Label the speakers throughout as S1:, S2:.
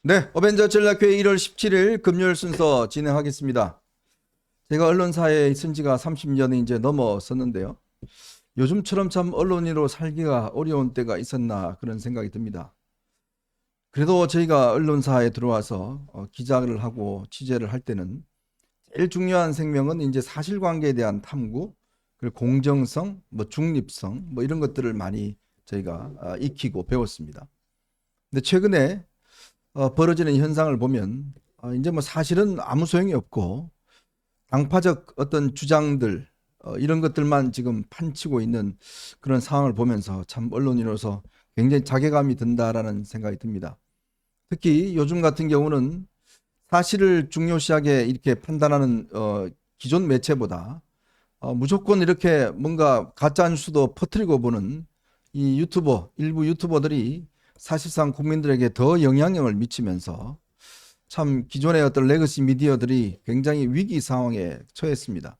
S1: 네, 어벤져 전략회 1월 17일 금요일 순서 진행하겠습니다. 제가 언론사에 있은 지가 30년이 이제 넘어섰는데요. 요즘처럼 참 언론인으로 살기가 어려운 때가 있었나 그런 생각이 듭니다. 그래도 저희가 언론사에 들어와서 기자를 하고 취재를 할 때는 제일 중요한 생명은 이제 사실관계에 대한 탐구, 그리고 공정성, 중립성, 이런 것들을 많이 저희가 익히고 배웠습니다. 근데 최근에 벌어지는 현상을 보면 이제 사실은 아무 소용이 없고 당파적 어떤 주장들 이런 것들만 지금 판치고 있는 그런 상황을 보면서 참 언론인으로서 굉장히 자괴감이 든다라는 생각이 듭니다. 특히 요즘 같은 경우는 사실을 중요시하게 이렇게 판단하는 기존 매체보다 무조건 이렇게 뭔가 가짜 뉴스도 퍼뜨리고 보는 이 일부 유튜버들이 사실상 국민들에게 더 영향력을 미치면서 참 기존의 어떤 레거시 미디어들이 굉장히 위기 상황에 처했습니다.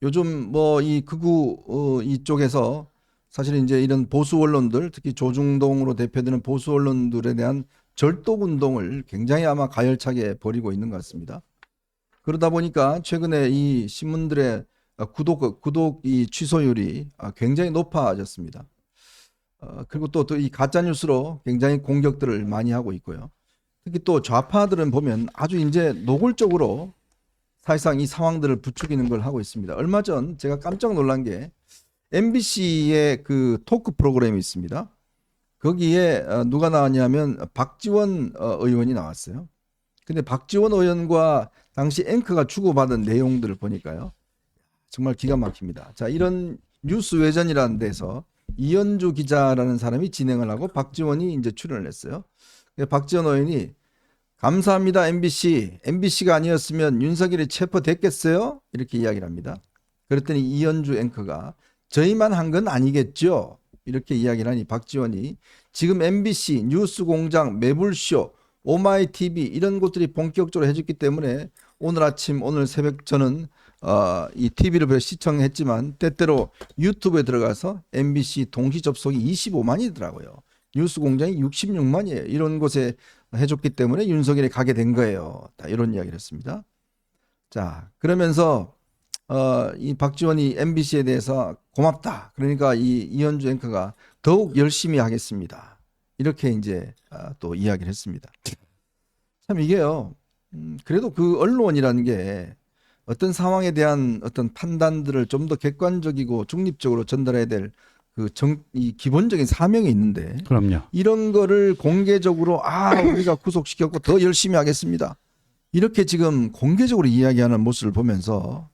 S1: 요즘 이 극우 이쪽에서 사실 이제 이런 보수 언론들, 특히 조중동으로 대표되는 보수 언론들에 대한 절독 운동을 굉장히 아마 가열차게 벌이고 있는 것 같습니다. 그러다 보니까 최근에 이 신문들의 구독 이 취소율이 굉장히 높아졌습니다. 그리고 또 이 가짜 뉴스로 굉장히 공격들을 많이 하고 있고요. 특히 또 좌파들은 보면 아주 이제 노골적으로 사실상 이 상황들을 부추기는 걸 하고 있습니다. 얼마 전 제가 깜짝 놀란 게 MBC의 그 토크 프로그램이 있습니다. 거기에 누가 나왔냐면 박지원 의원이 나왔어요. 근데 박지원 의원과 당시 앵커가 주고받은 내용들을 보니까요. 정말 기가 막힙니다. 자, 이런 뉴스 외전이라는 데서 이현주 기자라는 사람이 진행을 하고 박지원이 이제 출연을 했어요. 박지원 의원이 감사합니다 MBC. MBC가 아니었으면 윤석열이 체포됐겠어요? 이렇게 이야기를 합니다. 그랬더니 이현주 앵커가 저희만 한 건 아니겠죠? 이렇게 이야기를 하니 박지원이 지금 MBC, 뉴스공장, 매불쇼, 오마이TV 이런 곳들이 본격적으로 해줬기 때문에 오늘 아침 오늘 새벽 저는 이 TV를 시청했지만 때때로 유튜브에 들어가서 MBC 동시 접속이 25만이더라고요. 뉴스공장이 66만이에요. 이런 곳에 해줬기 때문에 윤석열이 가게 된 거예요. 다 이런 이야기를 했습니다. 자, 그러면서 이 박지원이 MBC에 대해서 고맙다. 그러니까 이 이현주 앵커가 더욱 열심히 하겠습니다. 이렇게 이제 또 이야기를 했습니다. 참 이게요. 그래도 그 언론이라는 게 어떤 상황에 대한 어떤 판단들을 좀 더 객관적이고 중립적으로 전달해야 될 이 기본적인 사명이 있는데
S2: 그럼요.
S1: 이런 거를 공개적으로 우리가 구속시켰고 더 열심히 하겠습니다. 이렇게 지금 공개적으로 이야기하는 모습을 보면서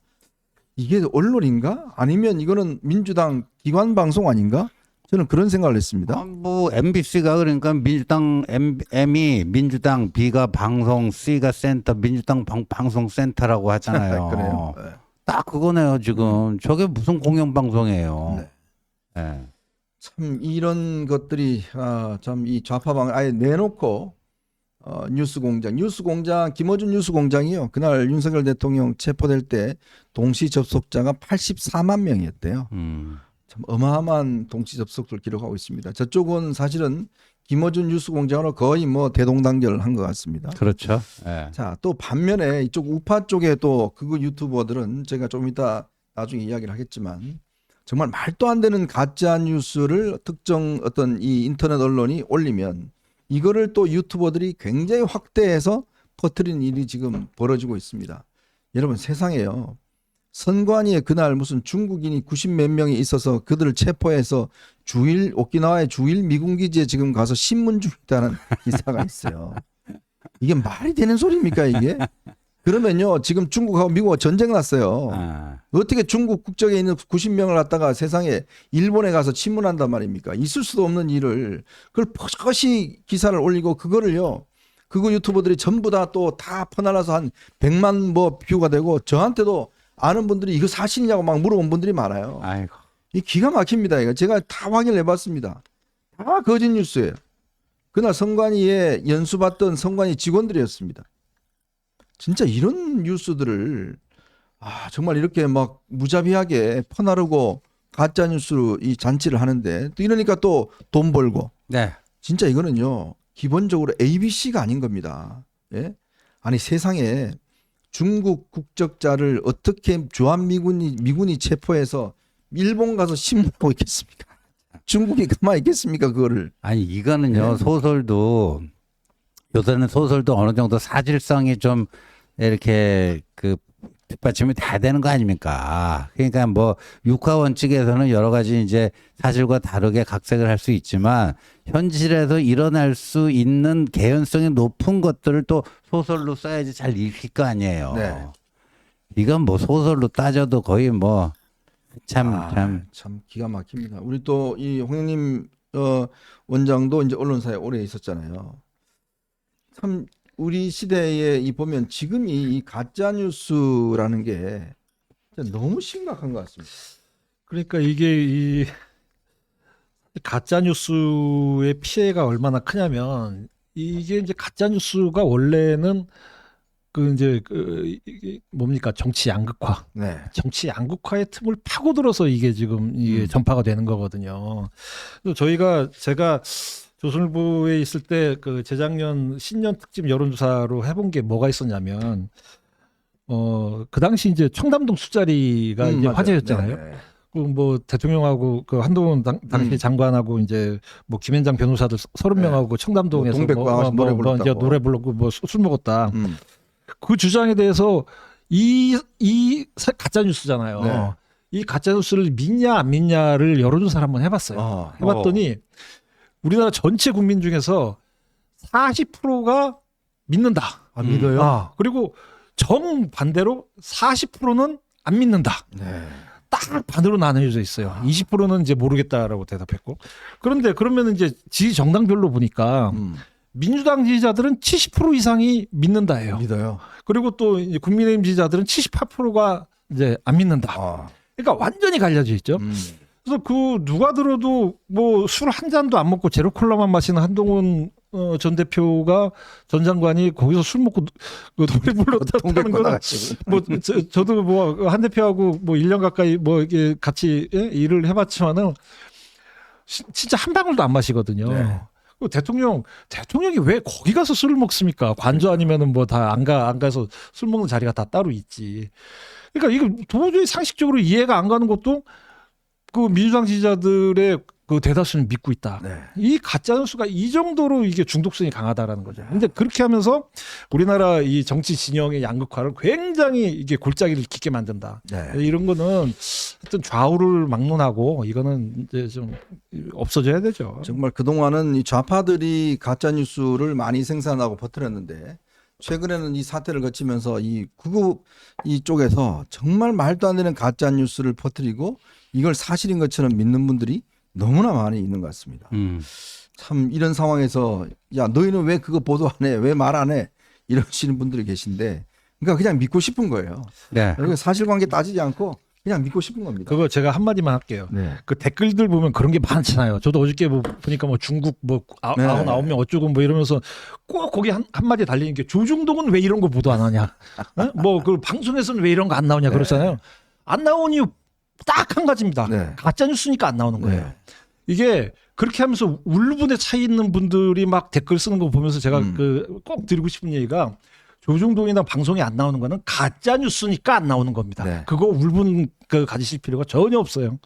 S1: 이게 언론인가? 아니면 이거는 민주당 기관 방송 아닌가? 저는 그런 생각을 했습니다.
S2: MBC가 그러니까 민주당 M이 민주당, B가 방송, C가 센터, 민주당 방송센터라고 하잖아요.
S1: 그래요. 네.
S2: 딱 그거네요, 지금. 저게 무슨 공영방송이에요.
S1: 네.
S2: 네.
S1: 참 이런 것들이 참 이 좌파방 아예 내놓고 뉴스공장 김어준 뉴스공장이요. 그날 윤석열 대통령 체포될 때 동시 접속자가 84만 명이었대요. 참 어마어마한 동시 접속을 기록하고 있습니다. 저쪽은 사실은 김어준 뉴스공장으로 거의 대동단결한 것 같습니다.
S2: 그렇죠. 네.
S1: 자, 또 반면에 이쪽 우파 쪽에 또 그거 유튜버들은 제가 좀 이따 나중에 이야기를 하겠지만 정말 말도 안 되는 가짜 뉴스를 특정 어떤 이 인터넷 언론이 올리면 이거를 또 유튜버들이 굉장히 확대해서 퍼뜨리는 일이 지금 벌어지고 있습니다. 여러분 세상에요. 선관위에 그날 무슨 중국인이 90몇 명이 있어서 그들을 체포해서 오키나와의 주일 미군 기지에 지금 가서 신문 중이다는 기사가 있어요. 이게 말이 되는 소리입니까 이게? 그러면요 지금 중국하고 미국하고 전쟁 났어요. 어떻게 중국 국적에 있는 90명을 갖다가 세상에 일본에 가서 침문한단 말입니까? 있을 수도 없는 일을 그걸 버젓이 기사를 올리고 그거를요 그거 유튜버들이 전부 다 또 다 퍼날라서 한 100만 뷰가 되고 저한테도 아는 분들이 이거 사실이냐고 막 물어본 분들이 많아요.
S2: 아이고.
S1: 이 기가 막힙니다. 이거 제가 다 확인을 해봤습니다. 다 거짓 뉴스예요. 그날 선관위에 연수받던 선관위 직원들이었습니다. 진짜 이런 뉴스들을 정말 이렇게 막 무자비하게 퍼나르고 가짜 뉴스로 이 잔치를 하는데 또 이러니까 또 돈 벌고
S2: 네.
S1: 진짜 이거는요 기본적으로 ABC가 아닌 겁니다. 예? 아니 세상에 중국 국적자를 어떻게 미군이 체포해서 일본 가서 신문하고 있겠습니까? 중국이 가만히 있겠습니까? 그거를.
S2: 아니 이거는요
S1: 네.
S2: 소설도 요새는 소설도 어느 정도 사실성이 좀 이렇게 그 뒷받침이 돼야 되는 거 아닙니까? 그러니까 뭐 육하 원칙에서는 여러 가지 이제 사실과 다르게 각색을 할 수 있지만 현실에서 일어날 수 있는 개연성이 높은 것들을 또 소설로 써야지 잘 읽힐 거 아니에요.
S1: 네.
S2: 이건 뭐 소설로 따져도 거의 뭐 참
S1: 참 기가 막힙니다. 우리 또 이 홍영님 원장도 이제 언론사에 오래 있었잖아요. 참 우리 시대에 이 보면 지금 이 가짜 뉴스라는 게 진짜 너무 심각한 것 같습니다.
S3: 그러니까 이게 이 가짜 뉴스의 피해가 얼마나 크냐면 이게 이제 가짜 뉴스가 원래는 그 이제 이게 뭡니까 정치 양극화,
S1: 네.
S3: 정치 양극화의 틈을 파고들어서 이게 지금 이게 전파가 되는 거거든요. 그래서 제가 조선일보에 있을 때 그 재작년 신년 특집 여론조사로 해본 게 뭐가 있었냐면 그 당시 이제 청담동 술자리가 이제
S1: 맞아요.
S3: 화제였잖아요.
S1: 네.
S3: 그 뭐 대통령하고 그 한동훈 당시 장관하고 이제 뭐 김현장 변호사들 30명하고 청담동에서
S1: 뭐 동백과 가서 노래 불렀다고.
S3: 이제 노래 불렀고 뭐 술 먹었다.
S1: 음.
S3: 그 주장에 대해서 이 가짜 뉴스잖아요.
S1: 네.
S3: 이 가짜 뉴스를 믿냐 안 믿냐를 여론조사를 한번 해봤어요. 해봤더니 우리나라 전체 국민 중에서 40%가 믿는다.
S1: 안 믿어요?
S3: 그리고 정반대로 40%는 안 믿는다.
S1: 네.
S3: 딱 반으로 나눠져 있어요. 20%는 이제 모르겠다라고 대답했고. 그런데 그러면 이제 지정당별로 보니까 민주당 지지자들은 70% 이상이 믿는다예요.
S1: 믿어요.
S3: 그리고 또 이제 국민의힘 지지자들은 78%가 이제 안 믿는다. 그러니까 완전히 갈려져 있죠. 그래서 그 누가 들어도 뭐 술 한 잔도 안 먹고 제로콜라만 마시는 한동훈 전 대표가 전 장관이 거기서 술 먹고 그 노래 불렀다는 거는 뭐 저도 뭐 한 대표하고 뭐 1년 가까이 뭐 이게 같이 일을 해봤지만은 진짜 한 방울도 안 마시거든요.
S1: 네.
S3: 그 대통령이 왜 거기 가서 술을 먹습니까? 관저 아니면은 뭐 다 안 가서 술 먹는 자리가 다 따로 있지. 그러니까 이거 도저히 상식적으로 이해가 안 가는 것도 그 민주당 지지자들의 그 대다수는 믿고 있다.
S1: 네.
S3: 이 가짜 뉴스가 이 정도로 이게 중독성이 강하다라는 거죠. 근데 그렇게 하면서 우리나라 이 정치 진영의 양극화를 굉장히 이게 골짜기를 깊게 만든다.
S1: 네.
S3: 이런 거는 하여튼 좌우를 막론하고 이거는 이제 좀 없어져야 되죠.
S1: 정말 그동안은 이 좌파들이 가짜 뉴스를 많이 생산하고 퍼뜨렸는데 최근에는 이 사태를 거치면서 이 극우 이쪽에서 정말 말도 안 되는 가짜 뉴스를 퍼뜨리고 이걸 사실인 것처럼 믿는 분들이 너무나 많이 있는 것 같습니다. 참 이런 상황에서 야 너희는 왜 그거 보도 안 해? 왜 말 안 해? 이러시는 분들이 계신데 그러니까 그냥 믿고 싶은 거예요.
S2: 네.
S1: 그러니까 사실관계 따지지 않고 그냥 믿고 싶은 겁니다.
S3: 그거 제가 한마디만 할게요.
S1: 네.
S3: 그 댓글들 보면 그런 게 많잖아요. 저도 어저께 뭐 보니까 뭐 중국 뭐
S1: 네.
S3: 99명 어쩌고 뭐 이러면서 꼭 거기 한마디 달리는 게 조중동은 왜 이런 거 보도 안 하냐. 뭐 그 방송에서는 왜 이런 거 안 나오냐 그러잖아요. 안 나온 이유 딱 한 가지입니다.
S1: 네.
S3: 가짜 뉴스니까 안 나오는 거예요.
S1: 네.
S3: 이게 그렇게 하면서 울분에 차 있는 분들이 막 댓글 쓰는 거 보면서 제가 그 꼭 드리고 싶은 얘기가 조중동이나 방송에 안 나오는 거는 가짜 뉴스니까 안 나오는 겁니다.
S1: 네.
S3: 그거 울분 그 가지실 필요가 전혀 없어요.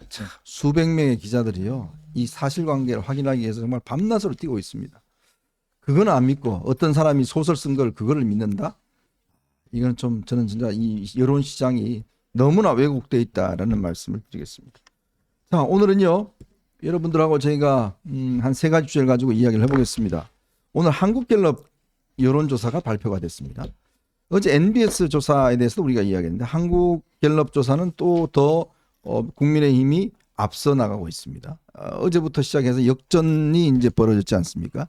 S1: 수백 명의 기자들이요. 이 사실관계를 확인하기 위해서 정말 밤낮으로 뛰고 있습니다. 그거는 안 믿고 어떤 사람이 소설 쓴 걸 그거를 믿는다? 이건 좀 저는 진짜 이 여론 시장이 너무나 왜곡돼 있다라는 말씀을 드리겠습니다. 자, 오늘은요. 여러분들하고 저희가 한 세 가지 주제를 가지고 이야기를 해보겠습니다. 오늘 한국갤럽 여론조사가 발표가 됐습니다. 어제 NBS 조사에 대해서도 우리가 이야기했는데 한국갤럽 조사는 또 더 국민의힘이 앞서 나가고 있습니다. 어제부터 시작해서 역전이 이제 벌어졌지 않습니까?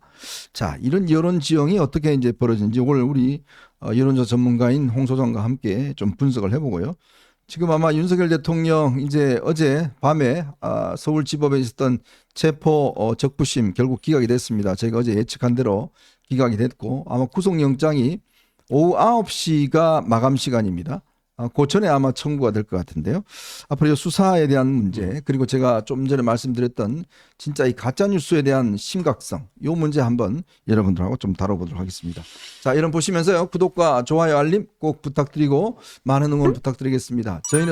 S1: 자, 이런 여론 지형이 어떻게 이제 벌어진지 이걸 우리 여론조사 전문가인 홍 소장과 함께 좀 분석을 해보고요. 지금 아마 윤석열 대통령 이제 어제 밤에 서울지법에 있었던 체포 적부심 결국 기각이 됐습니다. 저희가 어제 예측한 대로 기각이 됐고 아마 구속영장이 오후 9시가 마감 시간입니다. 고전에 아마 청구가 될 것 같은데요. 앞으로 이 수사에 대한 문제 그리고 제가 좀 전에 말씀드렸던 진짜 이 가짜 뉴스에 대한 심각성 이 문제 한번 여러분들하고 좀 다뤄보도록 하겠습니다. 자, 여러분 보시면서요 구독과 좋아요 알림 꼭 부탁드리고 많은 응원 부탁드리겠습니다. 저희는